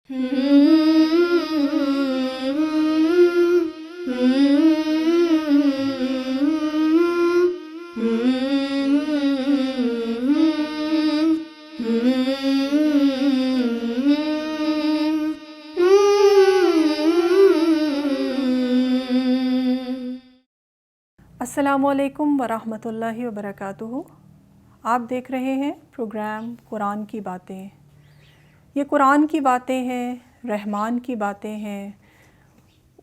السلام علیکم ورحمۃ اللہ وبرکاتہ۔ آپ دیکھ رہے ہیں پروگرام قرآن کی باتیں۔ یہ قرآن کی باتیں ہیں، رحمان کی باتیں ہیں،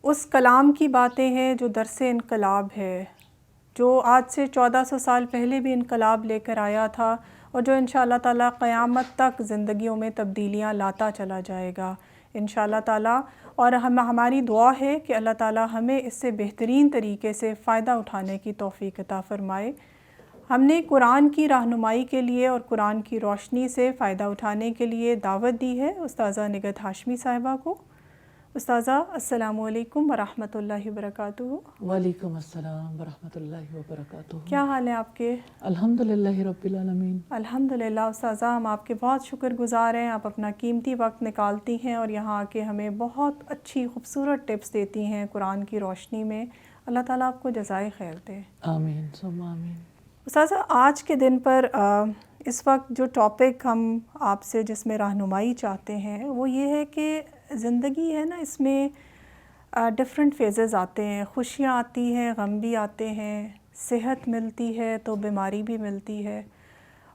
اس کلام کی باتیں ہیں جو درس انقلاب ہے، جو آج سے 1400 سال پہلے بھی انقلاب لے کر آیا تھا اور جو انشاءاللہ تعالیٰ قیامت تک زندگیوں میں تبدیلیاں لاتا چلا جائے گا انشاءاللہ تعالیٰ۔ اور ہماری دعا ہے کہ اللہ تعالیٰ ہمیں اس سے بہترین طریقے سے فائدہ اٹھانے کی توفیق عطا فرمائے۔ ہم نے قرآن کی رہنمائی کے لیے اور قرآن کی روشنی سے فائدہ اٹھانے کے لیے دعوت دی ہے استاذہ نگہت ہاشمی صاحبہ کو۔ استاذہ السلام علیکم ورحمۃ اللہ وبرکاتہ۔ وعلیکم السلام ورحمۃ اللہ وبرکاتہ۔ کیا حال ہے آپ کے؟ الحمدللہ رب العالمین۔ الحمدللہ استاذہ، ہم آپ کے بہت شکر گزار ہیں، آپ اپنا قیمتی وقت نکالتی ہیں اور یہاں آ کے ہمیں بہت اچھی خوبصورت ٹپس دیتی ہیں قرآن کی روشنی میں۔ اللہ تعالیٰ آپ کو جزائے خیر دے۔ آمین ثم آمین۔ استاذہ، آج کے دن پر اس وقت جو ٹاپک ہم آپ سے جس میں رہنمائی چاہتے ہیں وہ یہ ہے کہ زندگی ہے نا، اس میں ڈفرینٹ فیزز آتے ہیں، خوشیاں آتی ہیں، غم بھی آتے ہیں، صحت ملتی ہے تو بیماری بھی ملتی ہے،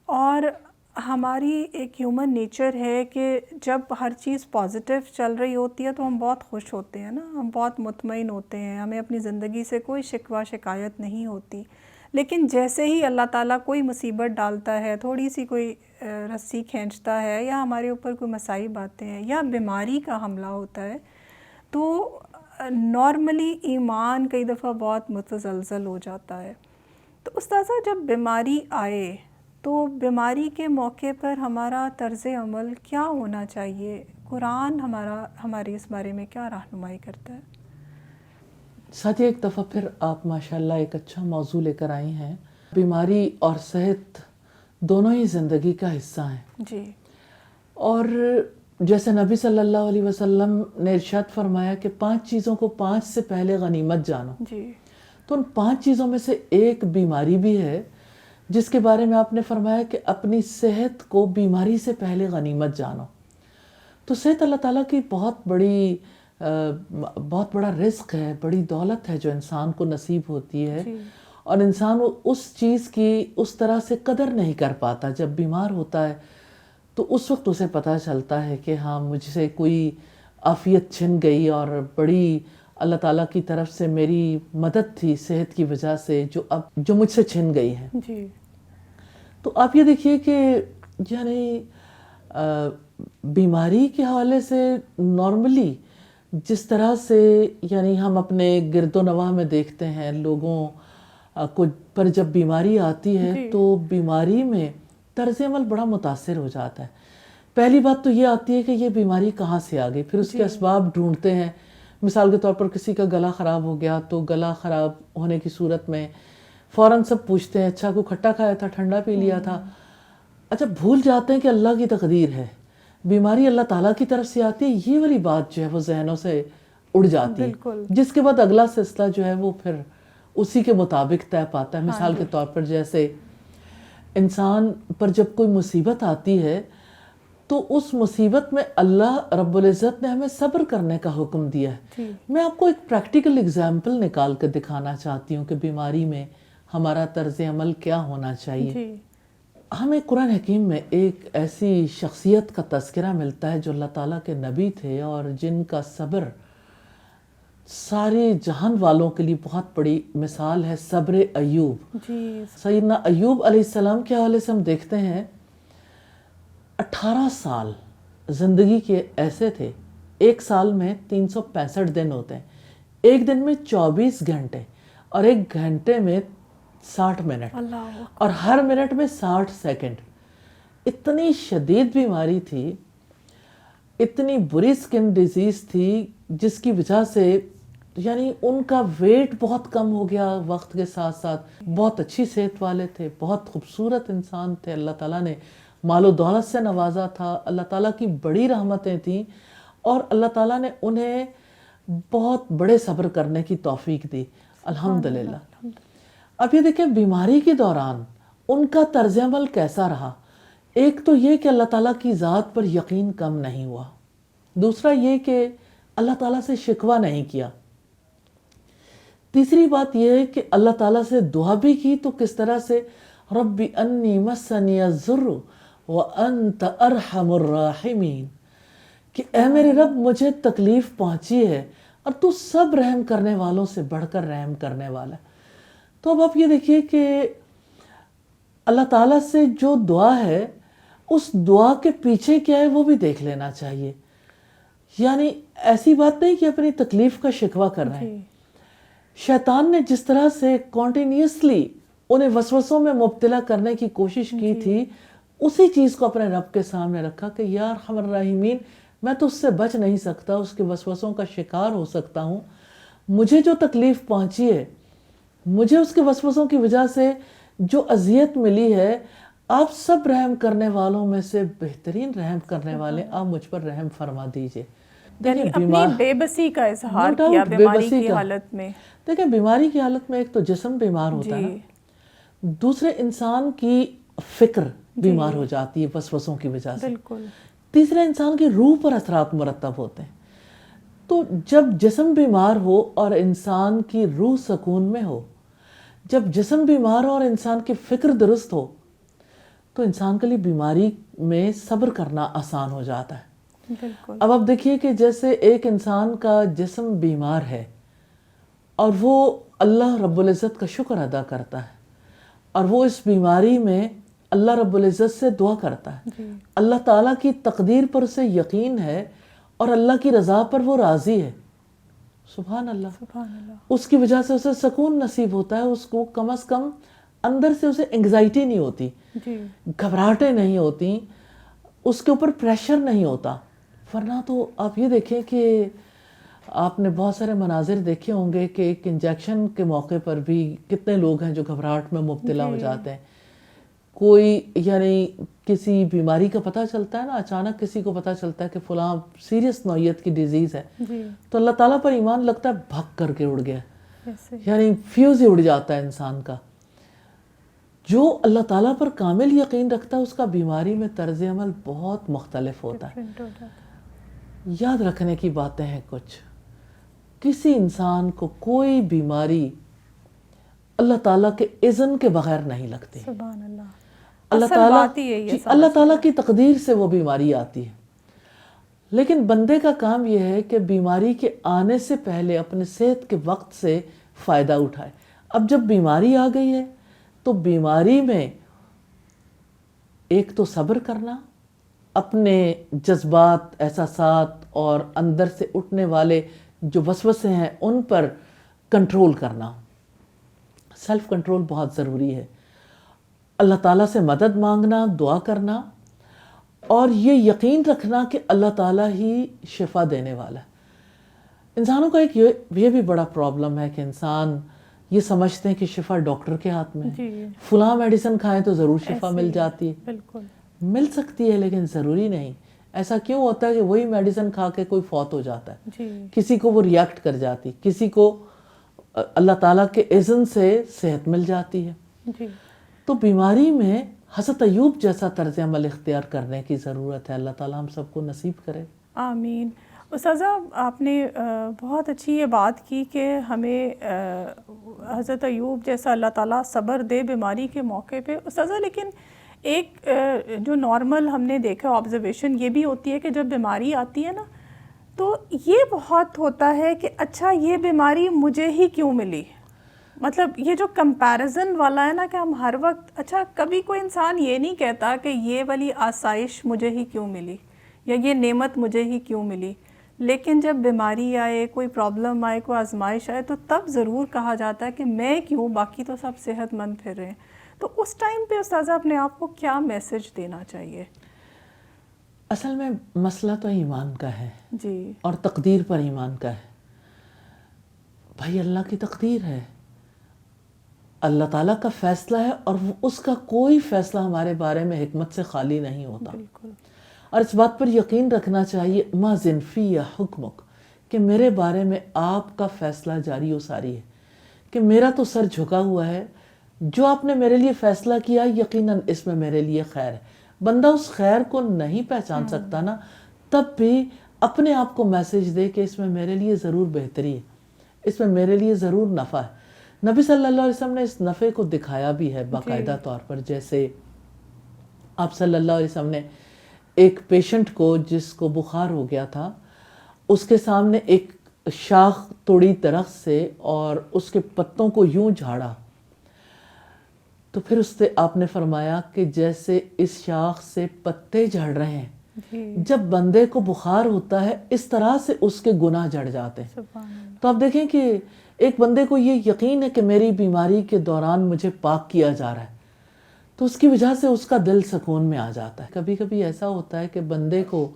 اور ہماری ایک ہیومن نیچر ہے کہ جب ہر چیز پازیٹیو چل رہی ہوتی ہے تو ہم بہت خوش ہوتے ہیں نا، ہم بہت مطمئن ہوتے ہیں، ہمیں اپنی زندگی سے کوئی شکوہ شکایت نہیں ہوتی۔ لیکن جیسے ہی اللہ تعالیٰ کوئی مصیبت ڈالتا ہے، تھوڑی سی کوئی رسی کھینچتا ہے یا ہمارے اوپر کوئی مصائب آتے ہیں یا بیماری کا حملہ ہوتا ہے تو نارملی ایمان کئی دفعہ بہت متزلزل ہو جاتا ہے۔ تو استاذہ، جب بیماری آئے تو بیماری کے موقع پر ہمارا طرز عمل کیا ہونا چاہیے؟ قرآن ہماری اس بارے میں کیا رہنمائی کرتا ہے؟ ساتھی، ایک دفعہ پھر آپ ماشاءاللہ ایک اچھا موضوع لے کر آئی ہیں۔ بیماری اور صحت دونوں ہی زندگی کا حصہ ہیں جی، اور جیسے نبی صلی اللہ علیہ وسلم نے ارشاد فرمایا کہ 5 چیزوں کو 5 سے پہلے غنیمت جانو، جی، تو ان 5 چیزوں میں سے ایک بیماری بھی ہے جس کے بارے میں آپ نے فرمایا کہ اپنی صحت کو بیماری سے پہلے غنیمت جانو۔ تو صحت اللہ تعالیٰ کی بہت بڑا رزق ہے، بڑی دولت ہے جو انسان کو نصیب ہوتی ہے، اور انسان اس چیز کی اس طرح سے قدر نہیں کر پاتا۔ جب بیمار ہوتا ہے تو اس وقت اسے پتہ چلتا ہے کہ ہاں، مجھ سے کوئی عافیت چھن گئی اور بڑی اللہ تعالیٰ کی طرف سے میری مدد تھی صحت کی وجہ سے جو مجھ سے چھن گئی ہے۔ جی، تو آپ یہ دیکھیے کہ یعنی بیماری کے حوالے سے نارملی جس طرح سے یعنی ہم اپنے گرد و نواح میں دیکھتے ہیں لوگوں کو پر جب بیماری آتی ہے تو بیماری میں طرز عمل بڑا متاثر ہو جاتا ہے۔ پہلی بات تو یہ آتی ہے کہ یہ بیماری کہاں سے آ گئی، پھر اس کے اسباب ڈھونڈتے ہیں۔ مثال کے طور پر کسی کا گلا خراب ہو گیا تو گلا خراب ہونے کی صورت میں فوراً سب پوچھتے ہیں اچھا کوئی کھٹا کھایا تھا، ٹھنڈا پی لیا تھا، اچھا بھول جاتے ہیں کہ اللہ کی تقدیر ہے، بیماری اللہ تعالیٰ کی طرف سے آتی ہے۔ یہ والی بات جو ہے وہ ذہنوں سے اڑ جاتی ہے، جس کے بعد اگلا سلسلہ جو ہے وہ پھر اسی کے مطابق طے پاتا ہے۔ مثال کے طور پر جیسے انسان پر جب کوئی مصیبت آتی ہے تو اس مصیبت میں اللہ رب العزت نے ہمیں صبر کرنے کا حکم دیا ہے۔ میں آپ کو ایک پریکٹیکل اگزامپل نکال کر دکھانا چاہتی ہوں کہ بیماری میں ہمارا طرز عمل کیا ہونا چاہیے۔ ہمیں قرآن حکیم میں ایک ایسی شخصیت کا تذکرہ ملتا ہے جو اللہ تعالیٰ کے نبی تھے اور جن کا صبر سارے جہان والوں کے لیے بہت بڑی مثال ہے، صبر ایوب۔ سیدنا ایوب علیہ السلام کے حوالے سے ہم دیکھتے ہیں 18 سال زندگی کے ایسے تھے، ایک سال میں 365 دن ہوتے ہیں، ایک دن میں 24 گھنٹے اور ایک گھنٹے میں 60 منٹ اور ہر منٹ میں 60 سیکنڈ۔ اتنی شدید بیماری تھی، اتنی بری سکن ڈیزیز تھی جس کی وجہ سے یعنی ان کا ویٹ بہت کم ہو گیا وقت کے ساتھ ساتھ۔ بہت اچھی صحت والے تھے، بہت خوبصورت انسان تھے، اللہ تعالیٰ نے مال و دولت سے نوازا تھا، اللہ تعالیٰ کی بڑی رحمتیں تھیں، اور اللہ تعالیٰ نے انہیں بہت بڑے صبر کرنے کی توفیق دی الحمدللہ. اب یہ دیکھیں بیماری کے دوران ان کا طرز عمل کیسا رہا. ایک تو یہ کہ اللہ تعالیٰ کی ذات پر یقین کم نہیں ہوا. دوسرا یہ کہ اللہ تعالیٰ سے شکوہ نہیں کیا. تیسری بات یہ ہے کہ اللہ تعالیٰ سے دعا بھی کی تو کس طرح سے رب انی مسنی الضر وانت ارحم الراحمین، کہ اے میرے رب مجھے تکلیف پہنچی ہے اور تو سب رحم کرنے والوں سے بڑھ کر رحم کرنے والا ہے. تو اب آپ یہ دیکھیے کہ اللہ تعالیٰ سے جو دعا ہے اس دعا کے پیچھے کیا ہے وہ بھی دیکھ لینا چاہیے. یعنی ایسی بات نہیں کہ اپنی تکلیف کا شکوہ کر رہے ہیں. شیطان نے جس طرح سے کنٹینیوسلی انہیں وسوسوں میں مبتلا کرنے کی کوشش کی تھی، اسی چیز کو اپنے رب کے سامنے رکھا کہ یا ارحم الراحمین، میں تو اس سے بچ نہیں سکتا، اس کے وسوسوں کا شکار ہو سکتا ہوں. مجھے جو تکلیف پہنچی ہے، مجھے اس کے وسوسوں کی وجہ سے جو اذیت ملی ہے، آپ سب رحم کرنے والوں میں سے بہترین رحم کرنے والے، آپ مجھ پر رحم فرما دیجئے. یعنی اپنی بے بسی کا اظہار کیا بیماری کی حالت میں. دیکھیں بیماری کی حالت میں ایک تو جسم بیمار ہوتا ہے، دوسرے انسان کی فکر بیمار ہو جاتی ہے وسوسوں کی وجہ سے، تیسرے انسان کی روح پر اثرات مرتب ہوتے ہیں. تو جب جسم بیمار ہو اور انسان کی روح سکون میں ہو، جب جسم بیمار ہو اور انسان کی فکر درست ہو، تو انسان کے لیے بیماری میں صبر کرنا آسان ہو جاتا ہے. اب آپ دیکھیے کہ جیسے ایک انسان کا جسم بیمار ہے اور وہ اللہ رب العزت کا شکر ادا کرتا ہے اور وہ اس بیماری میں اللہ رب العزت سے دعا کرتا ہے، اللہ تعالیٰ کی تقدیر پر اسے یقین ہے اور اللہ کی رضا پر وہ راضی ہے، سبحان اللہ، اس کی وجہ سے اسے سکون نصیب ہوتا ہے. اس کو کم از کم اندر سے اسے انگزائٹی نہیں ہوتی، گھبراہٹیں نہیں ہوتی، اس کے اوپر پریشر نہیں ہوتا. ورنہ تو آپ یہ دیکھیں کہ آپ نے بہت سارے مناظر دیکھے ہوں گے کہ ایک انجیکشن کے موقع پر بھی کتنے لوگ ہیں جو گھبراہٹ میں مبتلا ہو جاتے ہیں. کوئی یعنی کسی بیماری کا پتہ چلتا ہے نا، اچانک کسی کو پتہ چلتا ہے کہ فلاں سیریس نوعیت کی ڈیزیز ہے، تو اللہ تعالیٰ پر ایمان لگتا ہے بھگ کر کے اڑ گیا، یعنی فیوز ہی اڑ جاتا ہے انسان کا. جو اللہ تعالیٰ پر کامل یقین رکھتا ہے اس کا بیماری میں طرز عمل بہت مختلف ہوتا ہے. یاد رکھنے کی باتیں ہیں کچھ، کسی انسان کو کوئی بیماری اللہ تعالیٰ کے اذن کے بغیر نہیں لگتی. سبحان اللہ. اللہ تعالیٰ کی تقدیر سے وہ بیماری آتی ہے. لیکن بندے کا کام یہ ہے کہ بیماری کے آنے سے پہلے اپنے صحت کے وقت سے فائدہ اٹھائے. اب جب بیماری آ گئی ہے تو بیماری میں ایک تو صبر کرنا، اپنے جذبات، احساسات اور اندر سے اٹھنے والے جو وسوسے ہیں ان پر کنٹرول کرنا. سیلف کنٹرول بہت ضروری ہے. اللہ تعالیٰ سے مدد مانگنا، دعا کرنا، اور یہ یقین رکھنا کہ اللہ تعالیٰ ہی شفا دینے والا ہے. انسانوں کا ایک یہ بھی بڑا پرابلم ہے کہ انسان یہ سمجھتے ہیں کہ شفا ڈاکٹر کے ہاتھ میں ہے، فلاں میڈیسن کھائیں تو ضرور شفا مل جاتی ہے. بالکل مل سکتی ہے لیکن ضروری نہیں. ایسا کیوں ہوتا ہے کہ وہی میڈیسن کھا کے کوئی فوت ہو جاتا ہے، کسی کو وہ ریئیکٹ کر جاتی، کسی کو اللہ تعالیٰ کے اذن سے صحت مل جاتی ہے. تو بیماری میں حضرت ایوب جیسا طرز عمل اختیار کرنے کی ضرورت ہے. اللہ تعالیٰ ہم سب کو نصیب کرے. آمین. استاذہ آپ نے بہت اچھی یہ بات کی کہ ہمیں حضرت ایوب جیسا اللہ تعالیٰ صبر دے بیماری کے موقع پہ. استاذہ لیکن ایک جو نارمل ہم نے دیکھا آبزرویشن یہ بھی ہوتی ہے کہ جب بیماری آتی ہے نا تو یہ بہت ہوتا ہے کہ اچھا یہ بیماری مجھے ہی کیوں ملی. مطلب یہ جو کمپیریزن والا ہے نا کہ ہم ہر وقت، اچھا کبھی کوئی انسان یہ نہیں کہتا کہ یہ والی آسائش مجھے ہی کیوں ملی یا یہ نعمت مجھے ہی کیوں ملی. لیکن جب بیماری آئے، کوئی پرابلم آئے، کوئی آزمائش آئے تو تب ضرور کہا جاتا ہے کہ میں کیوں، باقی تو سب صحت مند پھر رہے ہیں. تو اس ٹائم پہ استاذہ اپنے آپ کو کیا میسج دینا چاہیے؟ اصل میں مسئلہ تو ایمان کا ہے جی، اور تقدیر پر ایمان کا ہے. بھائی اللہ کی تقدیر ہے، اللہ تعالیٰ کا فیصلہ ہے اور اس کا کوئی فیصلہ ہمارے بارے میں حکمت سے خالی نہیں ہوتا. بالکل. اور اس بات پر یقین رکھنا چاہیے ما ذنفی یا حکمک، کہ میرے بارے میں آپ کا فیصلہ جاری و ساری ہے، کہ میرا تو سر جھکا ہوا ہے، جو آپ نے میرے لیے فیصلہ کیا یقیناً اس میں میرے لیے خیر ہے۔ بندہ اس خیر کو نہیں پہچان سکتا نا، تب بھی اپنے آپ کو میسج دے کہ اس میں میرے لیے ضرور بہتری ہے، اس میں میرے لیے ضرور نفع ہے۔ نبی صلی اللہ علیہ وسلم نے اس نفع کو دکھایا بھی ہے باقاعدہ طور پر، جیسے آپ صلی اللہ علیہ وسلم نے ایک پیشنٹ کو جس کو بخار ہو گیا تھا، اس کے سامنے ایک شاخ توڑی درخت سے اور اس کے پتوں کو یوں جھاڑا، تو پھر اس سے آپ نے فرمایا کہ جیسے اس شاخ سے پتے جھڑ رہے ہیں، جب بندے کو بخار ہوتا ہے اس طرح سے اس کے گناہ جھڑ جاتے ہیں۔ تو آپ دیکھیں کہ ایک بندے کو یہ یقین ہے کہ میری بیماری کے دوران مجھے پاک کیا جا رہا ہے، تو اس کی وجہ سے اس کا دل سکون میں آ جاتا ہے۔ کبھی کبھی ایسا ہوتا ہے کہ بندے کو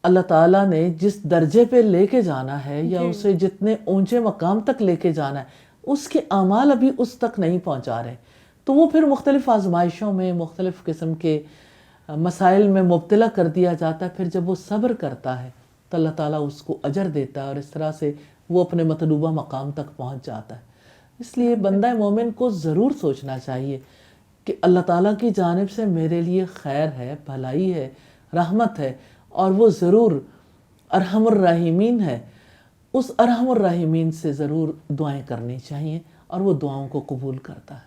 اللہ تعالیٰ نے جس درجے پہ لے کے جانا ہے یا اسے جتنے اونچے مقام تک لے کے جانا ہے، اس کے اعمال ابھی اس تک نہیں پہنچا رہے، تو وہ پھر مختلف آزمائشوں میں مختلف قسم کے مسائل میں مبتلا کر دیا جاتا ہے۔ پھر جب وہ صبر کرتا ہے تو اللہ تعالیٰ اس کو اجر دیتا ہے، اور اس طرح سے وہ اپنے مطلوبہ مقام تک پہنچ جاتا ہے۔ اس لیے بندہ مومن کو ضرور سوچنا چاہیے کہ اللہ تعالیٰ کی جانب سے میرے لیے خیر ہے، بھلائی ہے، رحمت ہے، اور وہ ضرور ارحم الراحمین ہے۔ اس ارحم الراحمین سے ضرور دعائیں کرنی چاہیے، اور وہ دعاؤں کو قبول کرتا ہے۔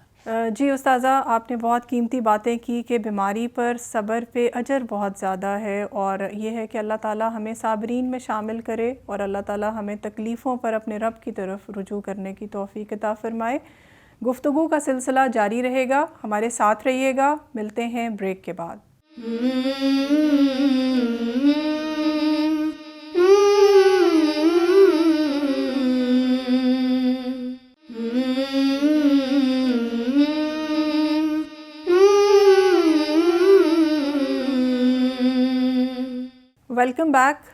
جی استاذہ، آپ نے بہت قیمتی باتیں کی کہ بیماری پر صبر پہ اجر بہت زیادہ ہے، اور یہ ہے کہ اللہ تعالیٰ ہمیں صابرین میں شامل کرے، اور اللہ تعالیٰ ہمیں تکلیفوں پر اپنے رب کی طرف رجوع کرنے کی توفیق عطا فرمائے۔ گفتگو کا سلسلہ جاری رہے گا، ہمارے ساتھ رہیے گا، ملتے ہیں بریک کے بعد۔ Welcome back.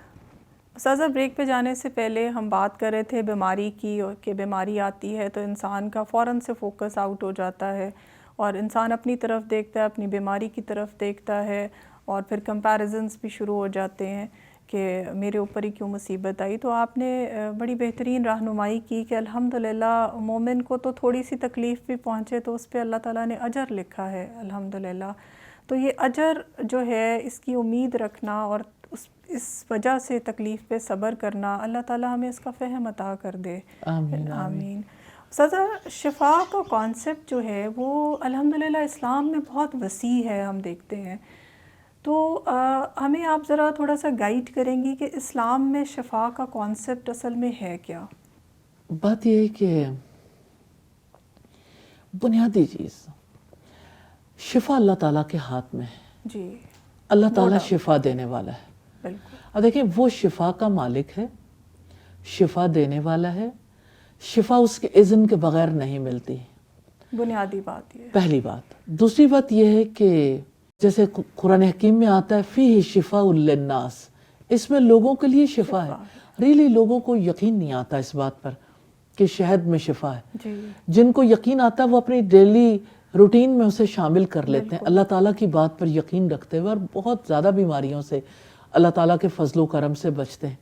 استاذہ، بریک پہ جانے سے پہلے ہم بات کر رہے تھے بیماری کی، اور کہ بیماری آتی ہے تو انسان کا فوراً سے فوکس آؤٹ ہو جاتا ہے، اور انسان اپنی طرف دیکھتا ہے، اپنی بیماری کی طرف دیکھتا ہے، اور پھر کمپیریزنز بھی شروع ہو جاتے ہیں کہ میرے اوپر ہی کیوں مصیبت آئی۔ تو آپ نے بڑی بہترین رہنمائی کی کہ الحمدللہ مومن کو تو تھوڑی سی تکلیف بھی پہنچے تو اس پہ اللہ تعالیٰ نے اجر لکھا ہے، الحمدللہ۔ تو یہ اجر جو ہے، اس کی امید رکھنا اور اس وجہ سے تکلیف پہ صبر کرنا، اللہ تعالیٰ ہمیں اس کا فہم عطا کر دے، آمین آمین۔ استاذہ، شفا کا کانسیپٹ جو ہے وہ الحمدللہ اسلام میں بہت وسیع ہے، ہم دیکھتے ہیں، تو ہمیں آپ ذرا تھوڑا سا گائیڈ کریں گی کہ اسلام میں شفا کا کانسیپٹ اصل میں ہے کیا؟ بات یہ ہے کہ بنیادی چیز شفا اللہ تعالیٰ کے ہاتھ میں ہے۔ جی، اللہ تعالیٰ شفا دینے والا ہے۔ بالکل۔ اب دیکھیں، وہ شفا کا مالک ہے، شفا دینے والا ہے، شفا اس کے اذن کے بغیر نہیں ملتی، بنیادی بات یہ۔ پہلی بات۔ دوسری بات یہ ہے کہ جیسے قرآن حکیم میں آتا ہے فیہ شفاء للناس، اس میں لوگوں کے لیے شفا ہے۔ ریلی لوگوں کو یقین نہیں آتا اس بات پر کہ شہد میں شفا ہے۔ جی، جن کو یقین آتا ہے وہ اپنی ڈیلی روٹین میں اسے شامل کر لیتے ہیں، اللہ تعالیٰ کی بات پر یقین رکھتے ہوئے، اور بہت زیادہ بیماریوں سے اللہ تعالیٰ کے فضل و کرم سے بچتے ہیں۔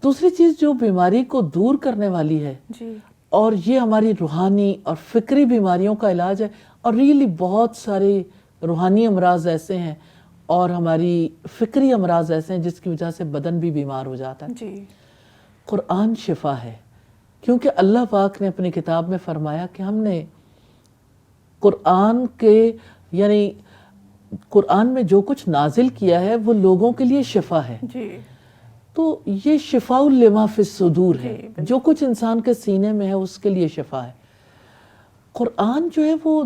دوسری چیز جو بیماری کو دور کرنے والی ہے، جی، اور یہ ہماری روحانی اور فکری بیماریوں کا علاج ہے، اور ریلی بہت سارے روحانی امراض ایسے ہیں اور ہماری فکری امراض ایسے ہیں جس کی وجہ سے بدن بھی بیمار ہو جاتا ہے۔ جی، قرآن شفا ہے، کیونکہ اللہ پاک نے اپنی کتاب میں فرمایا کہ ہم نے قرآن کے یعنی قرآن میں جو کچھ نازل کیا ہے وہ لوگوں کے لیے شفا ہے۔ جی، تو یہ شفاء لما فی الصدور ہے، جو کچھ انسان کے سینے میں ہے اس کے لیے شفا ہے۔ قرآن جو ہے وہ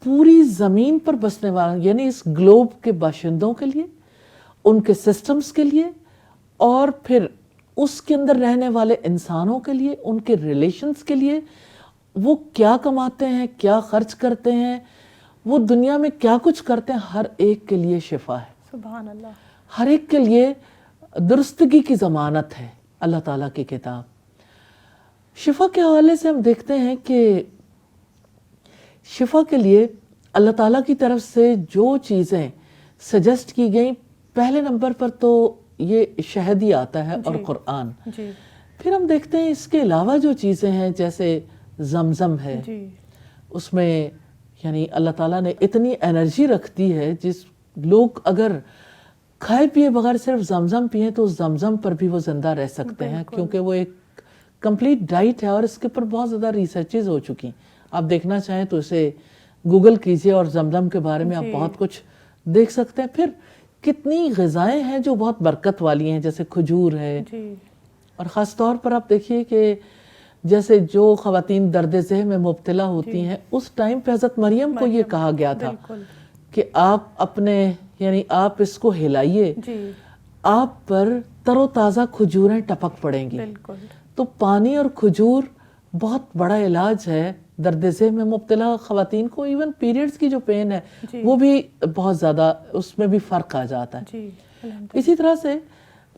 پوری زمین پر بسنے والا، یعنی اس گلوب کے باشندوں کے لیے، ان کے سسٹمز کے لیے، اور پھر اس کے اندر رہنے والے انسانوں کے لیے، ان کے ریلیشنز کے لیے، وہ کیا کماتے ہیں، کیا خرچ کرتے ہیں، وہ دنیا میں کیا کچھ کرتے ہیں، ہر ایک کے لیے شفا ہے۔ سبحان اللہ۔ ہر ایک کے لیے درستگی کی ضمانت ہے اللہ تعالیٰ کی کتاب۔ شفا کے حوالے سے ہم دیکھتے ہیں کہ شفا کے لیے اللہ تعالیٰ کی طرف سے جو چیزیں سجیسٹ کی گئیں، پہلے نمبر پر تو یہ شہد ہی آتا ہے اور قرآن. جی. پھر ہم دیکھتے ہیں اس کے علاوہ جو چیزیں ہیں جیسے زمزم ہے, جی. اس میں یعنی اللہ تعالیٰ نے اتنی انرجی رکھ دی ہے, جس لوگ اگر کھائے پیے بغیر صرف زمزم پئیں تو زمزم پر بھی وہ زندہ رہ سکتے ہیں, کیونکہ وہ ایک کمپلیٹ ڈائٹ ہے اور اس کے اوپر بہت زیادہ ریسرچز ہو چکی ہیں. آپ دیکھنا چاہیں تو اسے گوگل کیجئے اور زمزم کے بارے میں آپ بہت کچھ دیکھ سکتے ہیں. پھر کتنی غذائیں ہیں جو بہت برکت والی ہیں, جیسے کھجور ہے, اور خاص طور پر آپ دیکھیے کہ جیسے جو خواتین درد ذہن میں مبتلا ہوتی ہیں, اس ٹائم پہ حضرت مریم کو یہ کہا گیا تھا کہ آپ اپنے یعنی آپ اس کو ہلائیے, آپ پر تر و تازہ کھجوریں ٹپک پڑیں گی. تو پانی اور کھجور بہت بڑا علاج ہے درد ذہن میں مبتلا خواتین کو. ایون پیریڈز کی جو پین ہے وہ بھی بہت زیادہ اس میں بھی فرق آ جاتا ہے. اسی طرح سے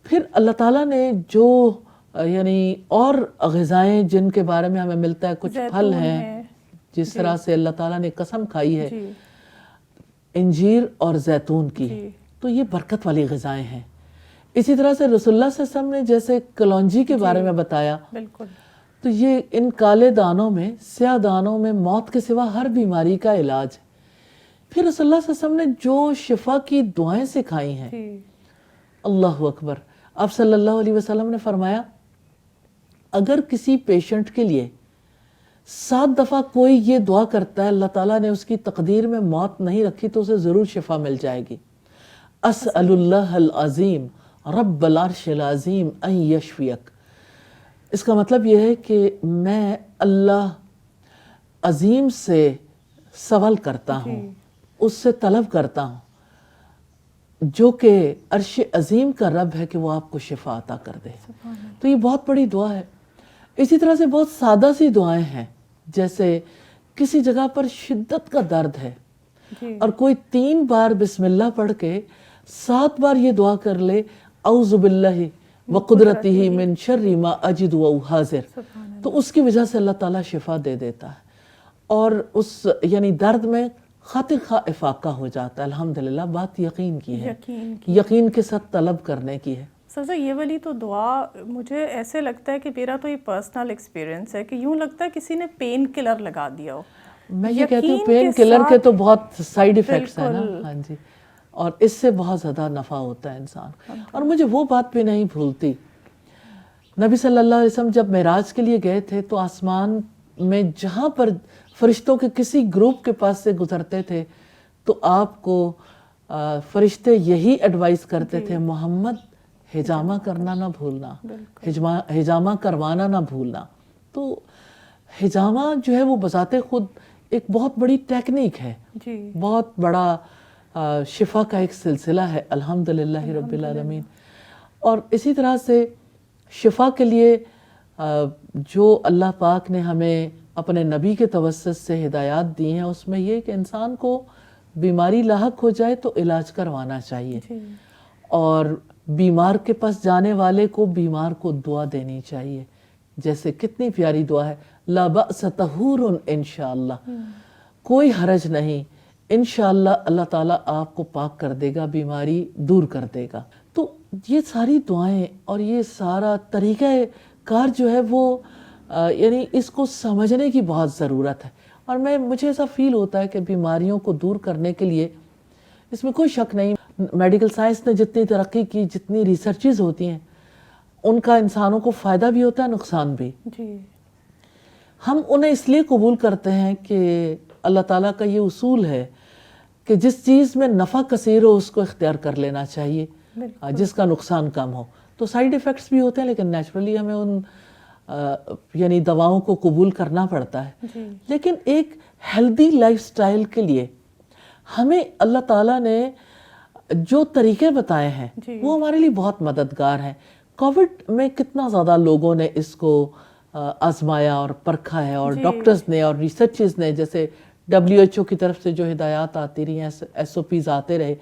پھر اللہ تعالیٰ نے جو یعنی اور غذائیں جن کے بارے میں ہمیں ملتا ہے, کچھ پھل ہیں جس طرح سے اللہ تعالیٰ نے قسم کھائی ہے انجیر اور زیتون کی, تو یہ برکت والی غذائیں ہیں. اسی طرح سے رسول اللہ صلی اللہ علیہ وسلم نے جیسے کلونجی کے بارے میں بتایا, تو یہ ان کالے دانوں میں, سیاہ دانوں میں موت کے سوا ہر بیماری کا علاج ہے. پھر رسول اللہ صلی اللہ علیہ وسلم نے جو شفا کی دعائیں سکھائی ہیں, اللہ اکبر. آپ صلی اللہ علیہ وسلم نے فرمایا اگر کسی پیشنٹ کے لیے 7 دفعہ کوئی یہ دعا کرتا ہے, اللہ تعالیٰ نے اس کی تقدیر میں موت نہیں رکھی تو اسے ضرور شفا مل جائے گی. اسأل اللہ العظیم رب العرش العظیم ان یشفیک. اس کا مطلب یہ ہے کہ میں اللہ عظیم سے سوال کرتا ہوں, اس سے طلب کرتا ہوں جو کہ عرش عظیم کا رب ہے کہ وہ آپ کو شفا عطا کر دے. تو یہ بہت بڑی دعا ہے. اسی طرح سے بہت سادہ سی دعائیں ہیں, جیسے کسی جگہ پر شدت کا درد ہے اور کوئی 3 بار بسم اللہ پڑھ کے 7 بار یہ دعا کر لے, اعوذ باللہ وقدرتہ من شر ما اجد واحاذر, تو اس کی وجہ سے اللہ تعالیٰ شفا دے دیتا ہے اور اس یعنی درد میں خاطر خواہ افاقہ ہو جاتا ہے. الحمدللہ. بات یقین کی ہے, یقین کے ساتھ طلب کرنے کی ہے. سر یہ والی تو دعا مجھے ایسے لگتا ہے کہ میرا تو یہ پرسنل ایکسپیرینس ہے کہ یوں لگتا ہے کسی نے پین کلر لگا دیا ہو. میں یہ کہتی ہوں پین کلر کے تو بہت سائیڈ ایفیکٹس ہیں نا. ہاں جی, اور اس سے بہت زیادہ نفع ہوتا ہے انسان. اور مجھے وہ بات بھی نہیں بھولتی, نبی صلی اللہ علیہ وسلم جب معراج کے لیے گئے تھے تو آسمان میں جہاں پر فرشتوں کے کسی گروپ کے پاس سے گزرتے تھے تو آپ کو فرشتے یہی ایڈوائز کرتے تھے, محمد حجامہ کرنا نہ بھولنا, حجامہ کروانا نہ بھولنا. تو حجامہ جو ہے وہ بذات خود ایک بہت بڑی ٹیکنیک ہے, بہت بڑا شفا کا ایک سلسلہ ہے. الحمدللہ رب العالمین. اور اسی طرح سے شفا کے لیے جو اللہ پاک نے ہمیں اپنے نبی کے توسط سے ہدایات دی ہیں, اس میں یہ کہ انسان کو بیماری لاحق ہو جائے تو علاج کروانا چاہیے, اور بیمار کے پاس جانے والے کو بیمار کو دعا دینی چاہیے. جیسے کتنی پیاری دعا ہے, لا بأس طہور انشاءاللہ, کوئی حرج نہیں, انشاءاللہ اللہ تعالیٰ آپ کو پاک کر دے گا, بیماری دور کر دے گا. تو یہ ساری دعائیں اور یہ سارا طریقہ کار جو ہے وہ یعنی اس کو سمجھنے کی بہت ضرورت ہے. اور مجھے ایسا فیل ہوتا ہے کہ بیماریوں کو دور کرنے کے لیے اس میں کوئی شک نہیں, میڈیکل سائنس نے جتنی ترقی کی, جتنی ریسرچز ہوتی ہیں, ان کا انسانوں کو فائدہ بھی ہوتا ہے, نقصان بھی. ہم انہیں اس لیے قبول کرتے ہیں کہ اللہ تعالیٰ کا یہ اصول ہے کہ جس چیز میں نفع کثیر ہو اس کو اختیار کر لینا چاہیے, جس کا نقصان کم ہو. تو سائیڈ ایفیکٹس بھی ہوتے ہیں لیکن نیچرلی ہمیں ان یعنی دواؤں کو قبول کرنا پڑتا ہے. لیکن ایک ہیلدی لائف سٹائل کے لیے ہمیں اللہ تعالیٰ نے جو طریقے بتائے ہیں وہ ہمارے لیے بہت مددگار ہیں. کووڈ میں کتنا زیادہ لوگوں نے اس کو آزمایا اور پرکھا ہے, اور ڈاکٹرز نے اور ریسرچز نے, جیسے WHO کی طرف سے جو ہدایات آتی رہی ہیں, SOPs آتے رہے,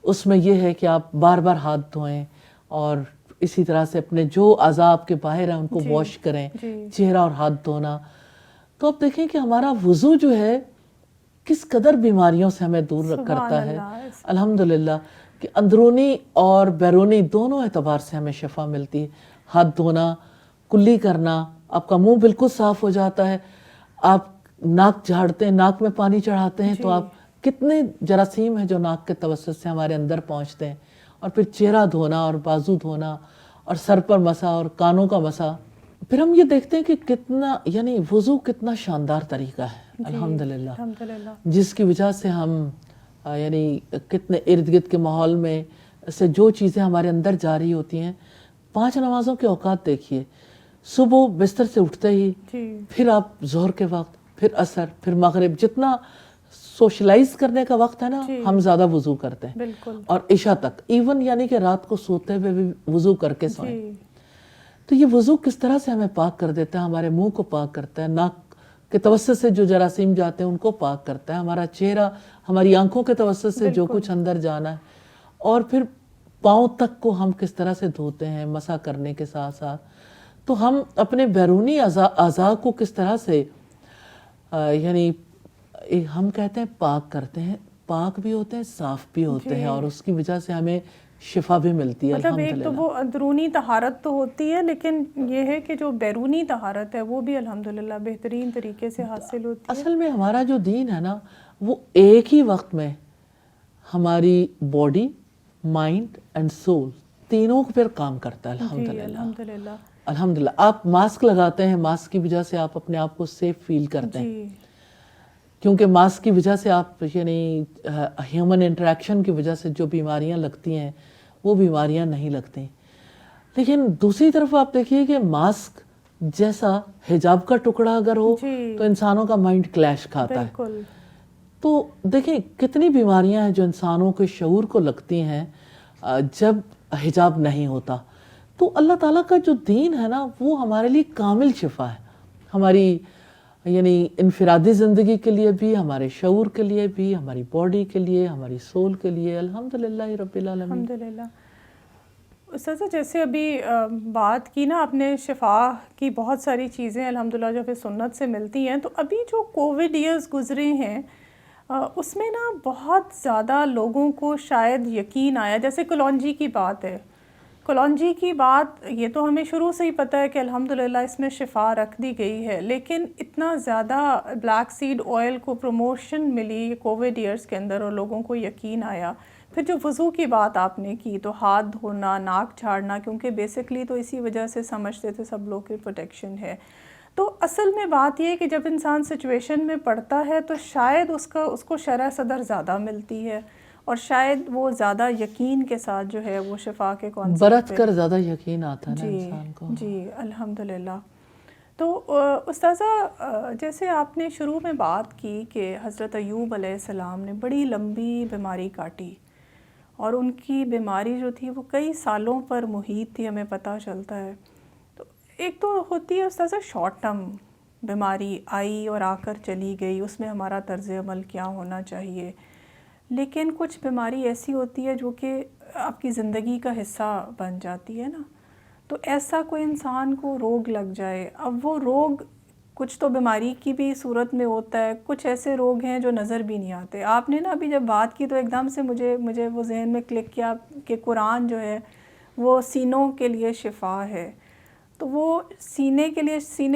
اس میں یہ ہے کہ آپ بار بار ہاتھ دھوئیں اور اسی طرح سے اپنے جو اعضاء آپ کے باہر ہیں ان کو واش کریں, چہرہ اور ہاتھ دھونا. تو آپ دیکھیں کہ ہمارا وضو جو ہے کس قدر بیماریوں سے ہمیں دور کرتا ہے. الحمدللہ. کہ اندرونی اور بیرونی دونوں اعتبار سے ہمیں شفا ملتی ہے. ہاتھ دھونا, کلی کرنا, آپ کا منہ بالکل صاف ہو جاتا ہے. آپ ناک جھاڑتے ہیں, ناک میں پانی چڑھاتے ہیں, تو آپ کتنے جراثیم ہیں جو ناک کے توسط سے ہمارے اندر پہنچتے ہیں. اور پھر چہرہ دھونا اور بازو دھونا اور سر پر مسا اور کانوں کا مسا. پھر ہم یہ دیکھتے ہیں کہ کتنا یعنی وضو کتنا شاندار طریقہ ہے الحمدللہ, جس کی وجہ سے ہم یعنی کتنے ارد گرد کے ماحول میں سے جو چیزیں ہمارے اندر جاری ہوتی ہیں. 5 نمازوں کے اوقات دیکھیے, صبح بستر سے اٹھتے ہی, پھر آپ ظہر کے وقت, پھر عصر, پھر مغرب, جتنا سوشلائز کرنے کا وقت ہے نا ہم زیادہ وضو کرتے ہیں, اور عشاء تک ایون یعنی کہ رات کو سوتے ہوئے بھی وضو کر کے سوئیں. تو یہ وضو کس طرح سے ہمیں پاک کر دیتا ہے, ہمارے منہ کو پاک کرتا ہے, ناک کے توسط سے جو جراثیم جاتے ہیں ان کو پاک کرتا ہے, ہمارا چہرہ, ہماری آنکھوں کے توسط سے جو کچھ اندر جانا ہے, اور پھر پاؤں تک کو ہم کس طرح سے دھوتے ہیں مسا کرنے کے ساتھ ساتھ. تو ہم اپنے بیرونی اعضاء کو کس طرح سے یعنی ہم کہتے ہیں پاک کرتے ہیں, پاک بھی ہوتے ہیں, صاف بھی ہوتے ہیں, اور اس کی وجہ سے ہمیں شفا بھی ملتی ہے. مطلب ایک تو وہ اندرونی طہارت تو ہوتی ہے, لیکن یہ ہے کہ جو بیرونی طہارت ہے وہ بھی الحمدللہ بہترین طریقے سے حاصل ہوتی ہے. اصل میں ہمارا جو دین ہے نا وہ ایک ہی وقت میں ہماری باڈی, مائنڈ اینڈ سول تینوں پر کام کرتا ہے الحمدللہ. الحمدللہ آپ ماسک لگاتے ہیں, ماسک کی وجہ سے آپ اپنے آپ کو سیف فیل کرتے ہیں, کیونکہ ماسک کی وجہ سے آپ یعنی ہیومن انٹریکشن کی وجہ سے جو بیماریاں لگتی ہیں وہ بیماریاں نہیں لگتی. لیکن دوسری طرف آپ دیکھیے کہ ماسک جیسا حجاب کا ٹکڑا اگر ہو تو انسانوں کا مائنڈ کلیش کھاتا ہے. تو دیکھیں کتنی بیماریاں ہیں جو انسانوں کے شعور کو لگتی ہیں جب حجاب نہیں ہوتا. تو اللہ تعالیٰ کا جو دین ہے نا وہ ہمارے لیے کامل شفا ہے, ہماری یعنی انفرادی زندگی کے لیے بھی, ہمارے شعور کے لیے بھی, ہماری باڈی کے لیے, ہماری سول کے لیے. الحمدللہ رب العالمین. الحمدللہ. استاذہ جیسے ابھی بات کی نا آپ نے شفا کی, بہت ساری چیزیں الحمدللہ جو پھر سنت سے ملتی ہیں. تو ابھی جو کووڈ ایئرز گزرے ہیں اس میں نا بہت زیادہ لوگوں کو شاید یقین آیا, جیسے کلونجی کی بات ہے. کلونجی کی بات یہ تو ہمیں شروع سے ہی پتہ ہے کہ الحمدللہ اس میں شفا رکھ دی گئی ہے, لیکن اتنا زیادہ بلیک سیڈ آئل کو پروموشن ملی کووڈ ایئرز کے اندر اور لوگوں کو یقین آیا. پھر جو وضو کی بات آپ نے کی تو ہاتھ دھونا, ناک جھاڑنا, کیونکہ بیسکلی تو اسی وجہ سے سمجھتے تھے سب لوگ کی پروٹیکشن ہے. تو اصل میں بات یہ ہے کہ جب انسان سچویشن میں پڑتا ہے تو شاید اس کو شرح صدر زیادہ ملتی ہے, اور شاید وہ زیادہ یقین کے ساتھ جو ہے وہ شفا کے کانسیپٹ برت کر زیادہ یقین آتا ہے انسان کو. جی الحمدللہ. تو استاذہ جیسے آپ نے شروع میں بات کی کہ حضرت ایوب علیہ السلام نے بڑی لمبی بیماری کاٹی, اور ان کی بیماری جو تھی وہ کئی سالوں پر محیط تھی, ہمیں پتہ چلتا ہے. تو ایک تو ہوتی ہے استاذہ شارٹ ٹرم بیماری, آئی اور آ کر چلی گئی, اس میں ہمارا طرز عمل کیا ہونا چاہیے. لیکن کچھ بیماری ایسی ہوتی ہے جو کہ آپ کی زندگی کا حصہ بن جاتی ہے نا. تو ایسا کوئی انسان کو روگ لگ جائے, اب وہ روگ کچھ تو بیماری کی بھی صورت میں ہوتا ہے, کچھ ایسے روگ ہیں جو نظر بھی نہیں آتے. آپ نے نا ابھی جب بات کی تو ایک دم سے مجھے وہ ذہن میں کلک کیا کہ قرآن جو ہے وہ سینوں کے لیے شفا ہے. تو وہ سینے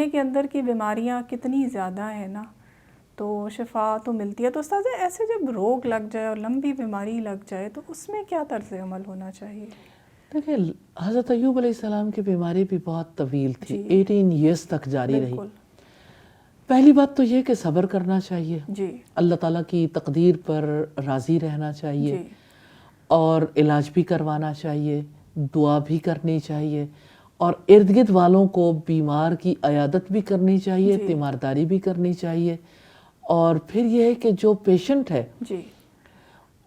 کے اندر کی بیماریاں کتنی زیادہ ہیں نا, تو شفا تو ملتی ہے. تو استاذ ایسے جب روگ لگ جائے اور لمبی بیماری لگ جائے تو اس میں کیا طرز عمل ہونا چاہیے؟ دیکھیں حضرت ایوب علیہ السلام کی بیماری بھی بہت طویل تھی, 18 ایئرز تک جاری رہی. پہلی بات تو یہ کہ صبر کرنا چاہیے, اللہ تعالیٰ کی تقدیر پر راضی رہنا چاہیے, اور علاج بھی کروانا چاہیے, دعا بھی کرنی چاہیے, اور ارد گرد والوں کو بیمار کی عیادت بھی کرنی چاہیے, تیمارداری بھی کرنی چاہیے. اور پھر یہ ہے کہ جو پیشنٹ ہے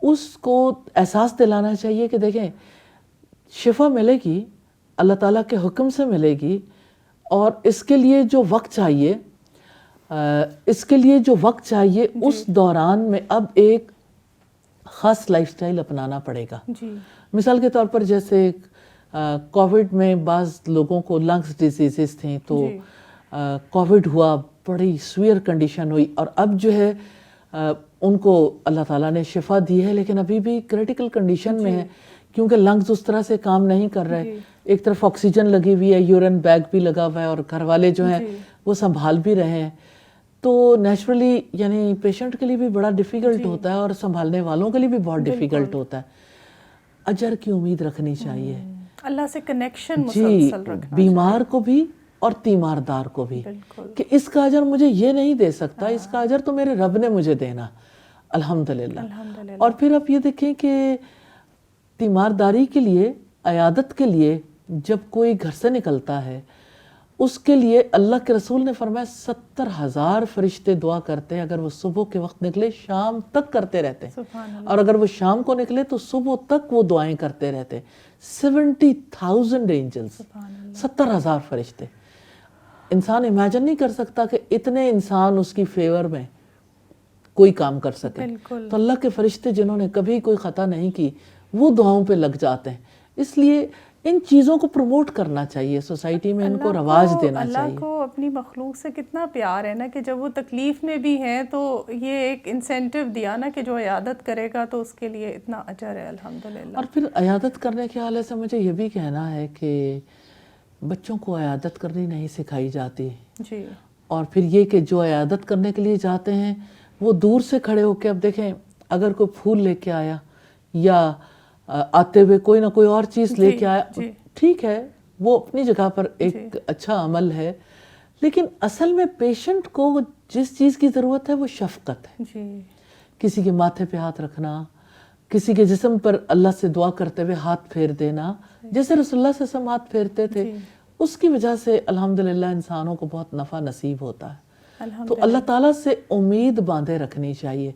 اس کو احساس دلانا چاہیے کہ دیکھیں شفا ملے گی اللہ تعالیٰ کے حکم سے ملے گی, اور اس کے لیے جو وقت چاہیے اس دوران میں اب ایک خاص لائف سٹائل اپنانا پڑے گا. مثال کے طور پر جیسے کووڈ میں بعض لوگوں کو لنگس ڈیزیزز تھیں, تو کووڈ ہوا, بڑی سویئر کنڈیشن ہوئی, اور اب جو ہے ان کو اللہ تعالیٰ نے شفا دی ہے، لیکن ابھی بھی کریٹیکل کنڈیشن میں ہے کیونکہ لنگز اس طرح سے کام نہیں کر رہے. ایک طرف آکسیجن لگی ہوئی ہے، یورین بیگ بھی لگا ہوا ہے، اور گھر والے جو ہیں وہ سنبھال بھی رہے ہیں. تو نیچرلی یعنی پیشنٹ کے لیے بھی بڑا ڈیفیکلٹ ہوتا ہے اور سنبھالنے والوں کے لیے بھی بہت ڈیفیکلٹ ہوتا ہے. اجر کی امید رکھنی چاہیے، اللہ سے کنیکشن مسلسل رکھنا، بیمار کو بھی اور تیماردار کو بھی، کہ اس کا اجر مجھے یہ نہیں دے سکتا، اس کا اجر تو میرے رب نے مجھے دینا. الحمدللہ. اور پھر آپ یہ دیکھیں کہ تیمارداری کے لیے، عیادت کے لیے جب کوئی گھر سے نکلتا ہے، اس کے لیے اللہ کے رسول نے فرمایا 70,000 فرشتے دعا کرتے ہیں. اگر وہ صبح کے وقت نکلے شام تک کرتے رہتے ہیں، اور اگر وہ شام کو نکلے تو صبح تک وہ دعائیں کرتے رہتے. 70,000 اینجلز، 70,000 فرشتے. انسان امیجن نہیں کر سکتا کہ اتنے انسان اس کی فیور میں کوئی کام کر سکے. تو اللہ کے فرشتے جنہوں نے کبھی کوئی خطا نہیں کی وہ دعاؤں پہ لگ جاتے ہیں. اس لیے ان چیزوں کو پروموٹ کرنا چاہیے سوسائٹی میں، ان کو رواج دینا چاہیے. اللہ کو اپنی مخلوق سے کتنا پیار ہے نا کہ جب وہ تکلیف میں بھی ہیں تو یہ ایک انسینٹیو دیا نا کہ جو عیادت کرے گا تو اس کے لیے اتنا اجر ہے. الحمدللہ. اور پھر عیادت کرنے کے حوالے سے مجھے یہ بھی کہنا ہے کہ بچوں کو عیادت کرنی نہیں سکھائی جاتی. جی. اور پھر یہ کہ جو عیادت کرنے کے لیے جاتے ہیں وہ دور سے کھڑے ہو کے، اب دیکھیں اگر کوئی پھول لے کے آیا یا آتے ہوئے کوئی نہ کوئی اور چیز لے کے آیا، ٹھیک ہے وہ اپنی جگہ پر ایک اچھا عمل ہے، لیکن اصل میں پیشنٹ کو جس چیز کی ضرورت ہے وہ شفقت ہے. کسی کے ماتھے پہ ہاتھ رکھنا، کسی کے جسم پر اللہ سے دعا کرتے ہوئے ہاتھ پھیر دینا، جیسے رسول اللہ صلی اللہ علیہ وسلم ہاتھ پھیرتے تھے، اس کی وجہ سے الحمدللہ انسانوں کو بہت نفع نصیب ہوتا ہے. تو اللہ تعالیٰ سے امید باندھے رکھنی چاہیے،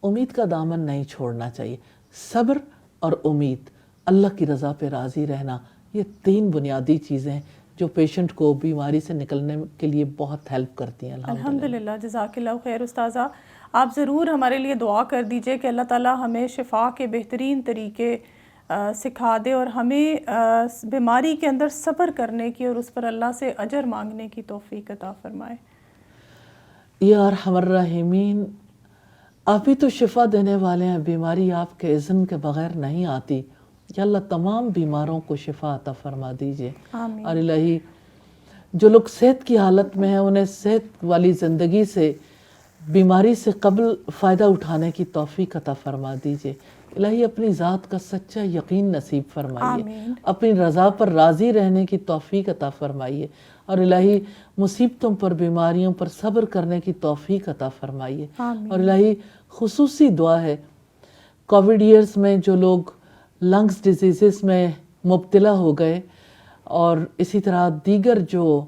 امید کا دامن نہیں چھوڑنا چاہیے. صبر اور امید، اللہ کی رضا پہ راضی رہنا، یہ 3 بنیادی چیزیں جو پیشنٹ کو بیماری سے نکلنے کے لیے بہت ہیلپ کرتی ہیں. الحمدللہ. جزاک اللہ خیر استاذہ. آپ ضرور ہمارے لیے دعا کر دیجئے کہ اللہ تعالیٰ ہمیں شفا کے بہترین طریقے سکھا دے اور ہمیں بیماری کے اندر صبر کرنے کی اور اس پر اللہ سے اجر مانگنے کی توفیق عطا فرمائے. یا ارحم الراحمین، آپ ہی تو شفا دینے والے ہیں، بیماری آپ کے اذن کے بغیر نہیں آتی. یا اللہ تمام بیماروں کو شفا عطا فرما دیجئے. آمین. اور الہی جو لوگ صحت کی حالت میں ہیں انہیں صحت والی زندگی سے بیماری سے قبل فائدہ اٹھانے کی توفیق عطا فرما دیجئے. الہی اپنی ذات کا سچا یقین نصیب فرمائیے، اپنی رضا پر راضی رہنے کی توفیق عطا فرمائیے. اور الہی مصیبتوں پر، بیماریوں پر صبر کرنے کی توفیق عطا فرمائیے. اور الہی خصوصی دعا ہے کووڈ ایئرز میں جو لوگ لنگز ڈیزیزز میں مبتلا ہو گئے اور اسی طرح دیگر جو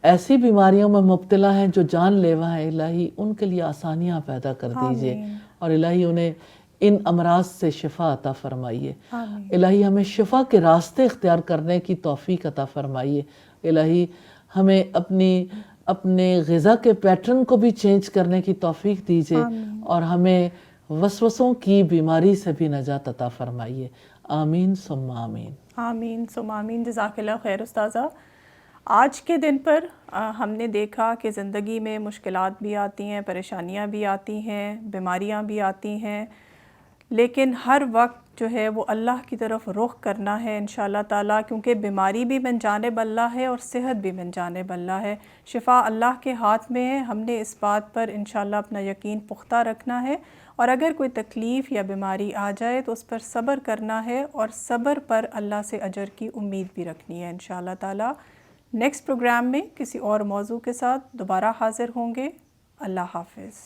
ایسی بیماریوں میں مبتلا ہیں جو جان لیوا ہیں، الہی ان کے لیے آسانیاں پیدا کر دیجئے. اور الہی انہیں ان امراض سے شفا عطا فرمائیے. الہی ہمیں شفا کے راستے اختیار کرنے کی توفیق عطا فرمائیے. الہی ہمیں اپنے غذا کے پیٹرن کو بھی چینج کرنے کی توفیق دیجئے اور ہمیں وسوسوں کی بیماری سے بھی نجات عطا فرمائیے. آمین ثم آمین. آمین ثم آمین. جزاک اللہ خیر استاذہ. آج کے دن پر ہم نے دیکھا کہ زندگی میں مشکلات بھی آتی ہیں، پریشانیاں بھی آتی ہیں، بیماریاں بھی آتی ہیں، لیکن ہر وقت جو ہے وہ اللہ کی طرف رخ کرنا ہے انشاءاللہ تعالیٰ، کیونکہ بیماری بھی من جانب اللہ ہے اور صحت بھی من جانب اللہ ہے. شفا اللہ کے ہاتھ میں ہے. ہم نے اس بات پر انشاءاللہ اپنا یقین پختہ رکھنا ہے، اور اگر کوئی تکلیف یا بیماری آ جائے تو اس پر صبر کرنا ہے، اور صبر پر اللہ سے اجر کی امید بھی رکھنی ہے انشاءاللہ تعالیٰ. نیکسٹ پروگرام میں کسی اور موضوع کے ساتھ دوبارہ حاضر ہوں گے. اللہ حافظ.